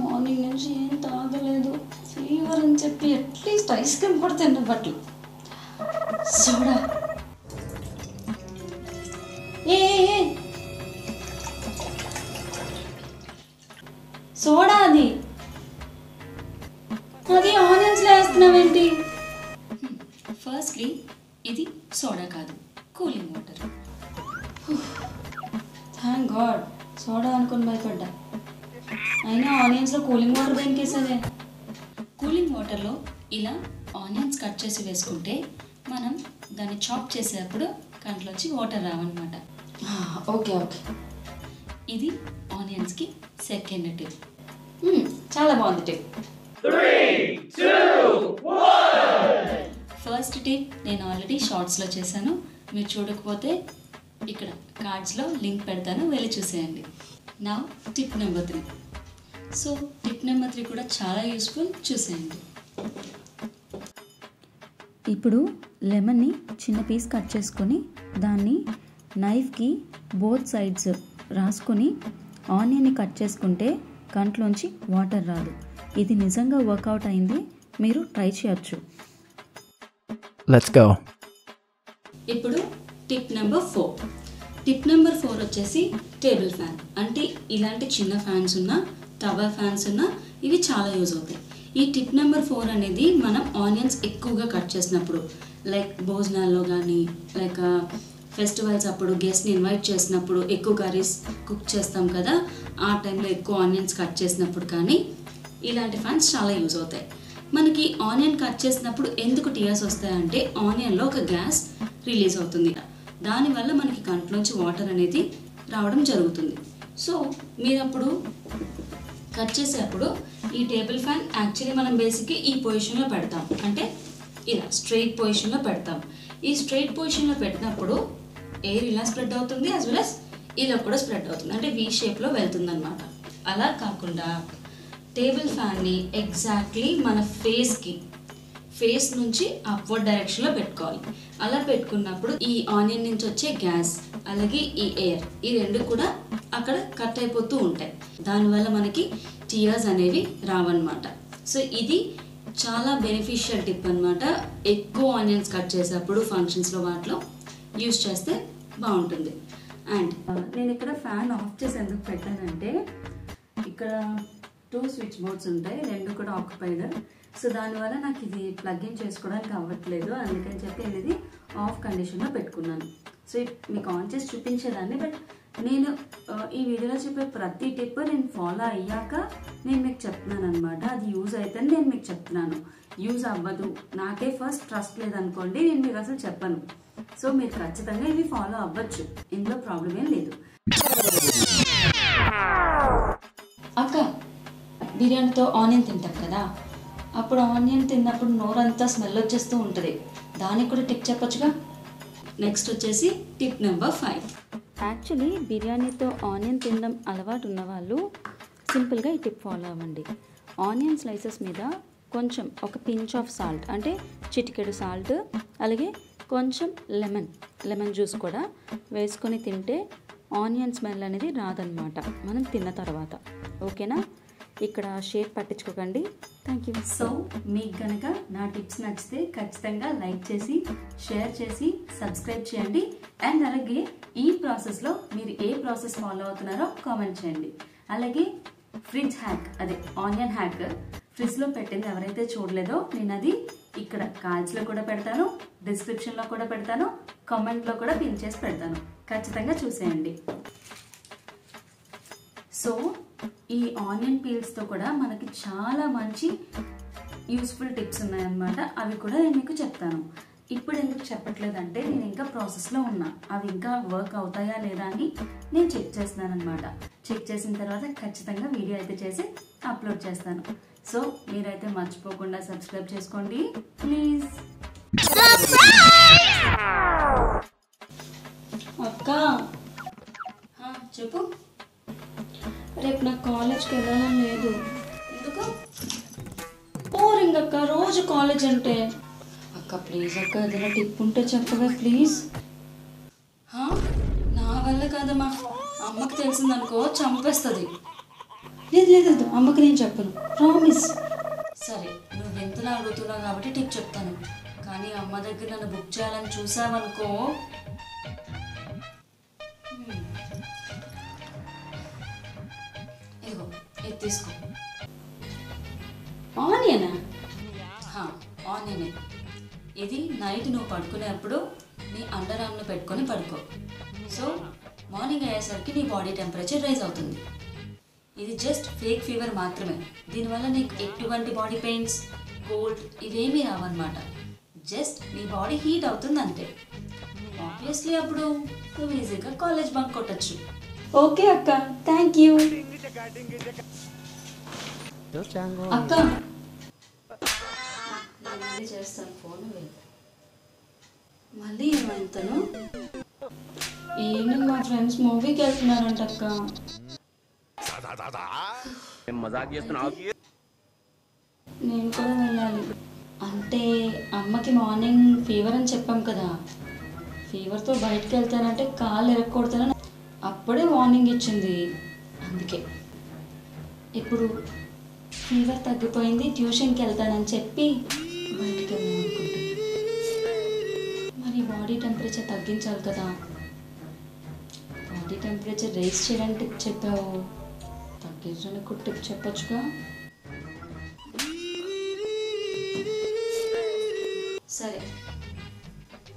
Morning నుంచి ఏం తాగలేదు, ఫీవర్ అని చెప్పి అట్లీస్ట్ ఐస్ క్రీమ్ కూడా తిన్నబట్లు. సోడా ఏ సోడా అది ఆనియన్స్ వేస్తున్నావేంటి? ఫస్ట్లీ ఇది సోడా కాదు, cooling water. Thank God, soda అనుకుని భయపడ్డా. అయినా ఆనియన్స్లో కూలింగ్ వాటర్ దేనికి వేసేదే? కూలింగ్ వాటర్లో ఇలా ఆనియన్స్ కట్ చేసి వేసుకుంటే మనం దాన్ని చాప్ చేసేటప్పుడు కంట్లోంచి వాటర్ రావన్నమాట. ఓకే ఓకే, ఇది ఆనియన్స్కి సెకండ్ టిప్. చాలా బాగుంది టిప్. ఫస్ట్ టిప్ నేను ఆల్రెడీ షార్ట్స్లో చేశాను, మీరు చూడకపోతే ఇక్కడ కార్డ్స్లో లింక్ పెడతాను, వెళ్ళి చూసేయండి. నా tip number 3. So tip number 3 కూడా చాలా యూస్ఫుల్, చూసేయండి. ఇప్పుడు లెమన్ని చిన్న పీస్ కట్ చేసుకొని దాన్ని నైఫ్కి బోత్ సైడ్స్ రాసుకొని ఆనియన్ని కట్ చేసుకుంటే కంట్లోంచి వాటర్ రాదు. ఇది నిజంగా వర్కౌట్ అయింది, మీరు ట్రై చేయొచ్చు. Let's go. ఇప్పుడు టిప్ నెంబర్ 4. టిప్ నెంబర్ 4 వచ్చేసి టేబుల్ ఫ్యాన్. అంటే ఇలాంటి చిన్న ఫ్యాన్స్ ఉన్నా, టవర్ ఫ్యాన్స్ ఉన్నా ఇవి చాలా యూజ్ అవుతాయి. ఈ టిప్ నెంబర్ 4 అనేది మనం ఆనియన్స్ ఎక్కువగా కట్ చేసినప్పుడు, లైక్ భోజనాల్లో కానీ, లైక్ ఫెస్టివల్స్ అప్పుడు గెస్ట్ని ఇన్వైట్ చేసినప్పుడు ఎక్కువ కర్రీస్ కుక్ చేస్తాం కదా, ఆ టైంలో ఎక్కువ ఆనియన్స్ కట్ చేసినప్పుడు కానీ ఇలాంటి ఫ్యాన్స్ చాలా యూజ్ అవుతాయి. మనకి ఆనియన్ కట్ చేసినప్పుడు ఎందుకు టీయర్స్ వస్తాయంటే ఆనియన్లో ఒక గ్యాస్ రిలీజ్ అవుతుంది, దానివల్ల మనకి కంట్లోంచి వాటర్ అనేది రావడం జరుగుతుంది. సో మీరు అప్పుడు కట్ చేసేటప్పుడు ఈ టేబుల్ ఫ్యాన్ యాక్చువల్లీ మనం బేసిక్గా ఈ పొజిషన్లో పెడతాం, అంటే ఇలా స్ట్రైట్ పొజిషన్లో పెడతాం. ఈ స్ట్రైట్ పొజిషన్లో పెట్టినప్పుడు ఎయిర్ ఇలా స్ప్రెడ్ అవుతుంది, యాజ్ వెల్ as ఇలా కూడా స్ప్రెడ్ అవుతుంది, అంటే వీ షేప్లో వెళ్తుంది అనమాట. అలా కాకుండా టేబుల్ ఫ్యాన్ని ఎగ్జాక్ట్లీ మన ఫేస్ నుంచి అప్వర్డ్ డైరెక్షన్లో పెట్టుకోవాలి. అలా పెట్టుకున్నప్పుడు ఈ ఆనియన్ నుంచి వచ్చే గ్యాస్ అలాగే ఈ ఎయిర్, ఈ రెండు కూడా అక్కడ కట్ అయిపోతూ ఉంటాయి, దానివల్ల మనకి టీయర్స్ అనేవి రావన్నమాట. సో ఇది చాలా బెనిఫిషియల్ టిప్ అనమాట. ఎక్కువ ఆనియన్స్ కట్ చేసేటప్పుడు ఫంక్షన్స్లో వాటిలో యూజ్ చేస్తే బాగుంటుంది. అండ్ నేను ఇక్కడ ఫ్యాన్ ఆఫ్ చేసి ఎందుకు పెట్టానంటే ఇక్కడ 2 స్విచ్ బోర్డ్స్ ఉంటాయి, 2 కూడా ఆక్యుపైడ్. సో దానివల్ల నాకు ఇది ప్లగ్ ఇన్ చేసుకోవడానికి అవ్వట్లేదు, అందుకని చెప్పి నేను ఇది ఆఫ్ కండిషన్లో పెట్టుకున్నాను. సో మీకు ఆన్ చేసి చూపించేదాన్ని, బట్ నేను ఈ వీడియోలో చెప్పే ప్రతి టిప్ నేను ఫాలో అయ్యాక నేను మీకు చెప్తున్నాను అనమాట. అది యూజ్ అయితే నేను మీకు చెప్తున్నాను, యూజ్ అవ్వదు, నాకే ఫస్ట్ ట్రస్ట్ లేదనుకోండి నేను మీకు అసలు చెప్పను. సో మీరు ఖచ్చితంగా ఇవి ఫాలో అవ్వచ్చు, ఇందులో ప్రాబ్లం ఏం లేదు. అక్క, బిర్యానీతో ఆనియన్ తింటాం కదా, అప్పుడు ఆనియన్ తిన్నప్పుడు నోరంతా స్మెల్ వచ్చేస్తూ ఉంటుంది, దానికి కూడా టిప్ చెప్పొచ్చుగా. నెక్స్ట్ వచ్చేసి టిప్ నెంబర్ 5. యాక్చువల్లీ బిర్యానీతో ఆనియన్ తినడం అలవాటు ఉన్నవాళ్ళు సింపుల్గా ఈ టిప్ ఫాలో అవ్వండి. ఆనియన్ స్లైసెస్ మీద కొంచెం ఒక పించ్ ఆఫ్ సాల్ట్, అంటే చిటికెడు సాల్ట్, అలాగే కొంచెం లెమన్ జ్యూస్ కూడా వేసుకొని తింటే ఆనియన్ స్మెల్ అనేది రాదనమాట మనం తిన్న తర్వాత. ఓకేనా? ఇక్కడ షేప్ పట్టించుకోకండి. Thank you. సో మీకు కనుక నా టిప్స్ నచ్చితే ఖచ్చితంగా లైక్ చేసి, షేర్ చేసి, సబ్స్క్రైబ్ చేయండి. అండ్ అలాగే ఈ ప్రాసెస్లో మీరు ఏ ప్రాసెస్ ఫాలో అవుతున్నారో కామెంట్ చేయండి. అలాగే ఫ్రిడ్జ్ హ్యాక్, అదే ఆనియన్ హ్యాక్, ఫ్రిడ్జ్లో పెట్టింది ఎవరైతే చూడలేదో నేను అది ఇక్కడ కార్డ్స్లో కూడా పెడతాను, డిస్క్రిప్షన్లో కూడా పెడతాను, కామెంట్లో కూడా పిన్ చేసి పెడతాను, ఖచ్చితంగా చూసేయండి. సో ఈ ఆనియన్ పీల్స్తో కూడా మనకి చాలా మంచి యూస్ఫుల్ టిప్స్ ఉన్నాయన్నమాట. అవి కూడా నేను మీకు చెప్తాను. ఇప్పుడు ఎందుకు చెప్పట్లేదంటే నేను ఇంకా ప్రాసెస్లో ఉన్నా, అవి ఇంకా వర్క్ అవుతాయా లేదా అని నేను చెక్ చేస్తున్నాను అనమాట. చెక్ చేసిన తర్వాత ఖచ్చితంగా వీడియో అయితే చేసి అప్లోడ్ చేస్తాను. సో మీరైతే మర్చిపోకుండా సబ్స్క్రైబ్ చేసుకోండి ప్లీజ్. అక్క, చెప్పు. రేపు నాకు కాలేజ్కి వెళ్ళాలని లేదు. ఎందుకు? బోరింగ్ అక్క, రోజు కాలేజ్ అంటే. అక్క ప్లీజ్ అక్క, ఏదైనా టిప్ ఉంటే చెప్పవే ప్లీజ్. నా వల్ల కాదమ్మా, అమ్మకి తెలిసిందనుకో చంపేస్తుంది. లేదు లేదు లేదు, అమ్మకి నేను చెప్పను, ప్రామిస్. సరే నువ్వు ఎంతలా అడుగుతున్నావు కాబట్టి టిప్ చెప్తాను, కానీ అమ్మ దగ్గర నన్ను బుక్ చేయాలని చూసావనుకో. ఇదిగో ఇది తీసుకో. ఆనియనా? ఆనియనే. ఇది నైట్ నువ్వు పడుకునేప్పుడు నీ అండర్ ఆర్మ్లో పెట్టుకొని పడుకో. సో మార్నింగ్ అయ్యేసరికి నీ బాడీ టెంపరేచర్ రైజ్ అవుతుంది. ఇది జస్ట్ ఫేక్ ఫీవర్ మాత్రమే. దీనివల్ల నీకు ఎటువంటి బాడీ పెయిన్స్, కోల్డ్ ఇవేమీ రావన్నమాట. జస్ట్ నీ బాడీ హీట్ అవుతుంది అంతే. ఆబ్వియస్లీ అప్పుడు నువ్వు ఈజీగా కాలేజ్ బంక్ కొట్టచ్చు. ఓకే అక్క, థ్యాంక్ యూ. అక్క నేను మళ్ళీ చేస్తాను ఫోన్. మళ్ళీ ఏమైంతను? ఈవినింగ్ మా ఫ్రెండ్స్ మూవీకి వెళ్తున్నారంట అక్క. నేను కూడా వెళ్ళాలి. అంటే అమ్మకి మార్నింగ్ ఫీవర్ అని చెప్పాం కదా, ఫీవర్తో బయటకు వెళ్తానంటే కాళ్ళు ఎరక్కొడతానని అప్పుడే వార్నింగ్ ఇచ్చింది. అందుకే ఇప్పుడు ఫీవర్ తగ్గిపోయింది, ట్యూషన్కి వెళ్తానని చెప్పి బయటికి వెళ్దాం అనుకుంటున్నాను. మరి బాడీ టెంపరేచర్ తగ్గించాలి కదా. బాడీ టెంపరేచర్ రైజ్ చేయడానికి టిప్ చెప్పావు, తగ్గించడానికి కూడా టిప్ చెప్పొచ్చుగా. సరే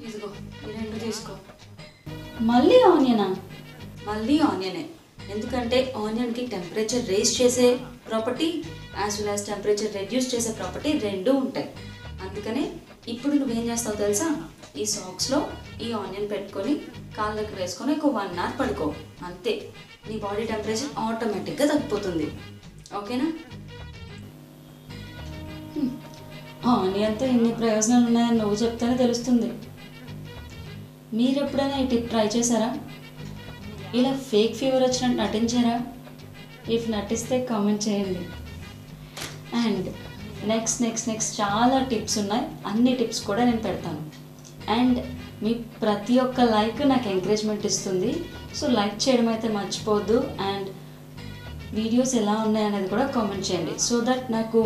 ఇదిగో ఈ రెండు తీసుకో. మళ్ళీ ఆనియనా? మళ్ళీ ఆనియనే. ఎందుకంటే ఆనియన్కి టెంపరేచర్ రేస్ చేసే property as well as temperature reduce చేసే ప్రాపర్టీ రెండూ ఉంటాయి. అందుకనే ఇప్పుడు నువ్వేం చేస్తావు తెలుసా, ఈ సాక్స్లో ఈ ఆనియన్ పెట్టుకొని కాళ్ళకి వేసుకొని ఒక 1 hour పడుకో. అంతే, నీ బాడీ టెంపరేచర్ ఆటోమేటిక్గా తగ్గిపోతుంది. ఓకేనా? ఆనియన్తో ఇన్ని ప్రయోజనాలు ఉన్నాయని నువ్వు చెప్తేనే తెలుస్తుంది. మీరు ఎప్పుడైనా ఈ టిప్ ట్రై చేశారా? ఇలా ఫేక్ ఫీవర్ వచ్చినట్టు నటించారా? ఇఫ్ నటిస్తే కామెంట్ చేయండి. అండ్ నెక్స్ట్ చాలా టిప్స్ ఉన్నాయి. అన్ని టిప్స్ కూడా నేను పెడతాను. అండ్ మీ ప్రతి ఒక్క లైక్ నాకు ఎంకరేజ్మెంట్ ఇస్తుంది. సో లైక్ చేయడం అయితే మర్చిపోవద్దు. అండ్ వీడియోస్ ఎలా ఉన్నాయనేది కూడా కామెంట్ చేయండి, సో దట్ నాకు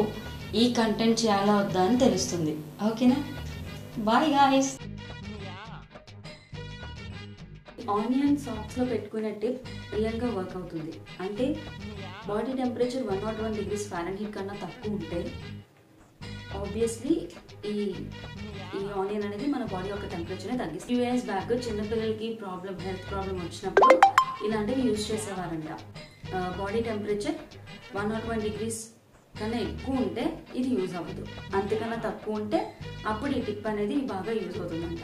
ఈ కంటెంట్ చేయాలా వద్దా అని తెలుస్తుంది. ఓకేనా? Bye guys. ఆనియన్ సాక్స్లో పెట్టుకునే టిప్ రియల్గా వర్క్ అవుతుంది. అంటే బాడీ టెంపరేచర్ 101 degrees Fahrenheit కన్నా తక్కువ ఉంటే ఆబ్వియస్లీ ఈ ఆనియన్ అనేది మన బాడీ యొక్క టెంపరేచర్ని తగ్గిస్తుంది. ఫ్యూ ఇయర్స్ బ్యాక్ చిన్నపిల్లలకి హెల్త్ ప్రాబ్లం వచ్చినప్పుడు ఇలాంటివి యూజ్ చేసేవారంట. బాడీ టెంపరేచర్ 101 degrees కన్నా ఎక్కువ ఉంటే ఇది యూజ్ అవ్వదు, అంతకన్నా తక్కువ ఉంటే అప్పుడు ఈ టిప్ అనేది బాగా యూజ్ అవుతుందంట.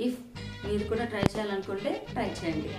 ఇఫ్ మీరు కూడా ట్రై చేయాలనుకుంటే ట్రై చేయండి.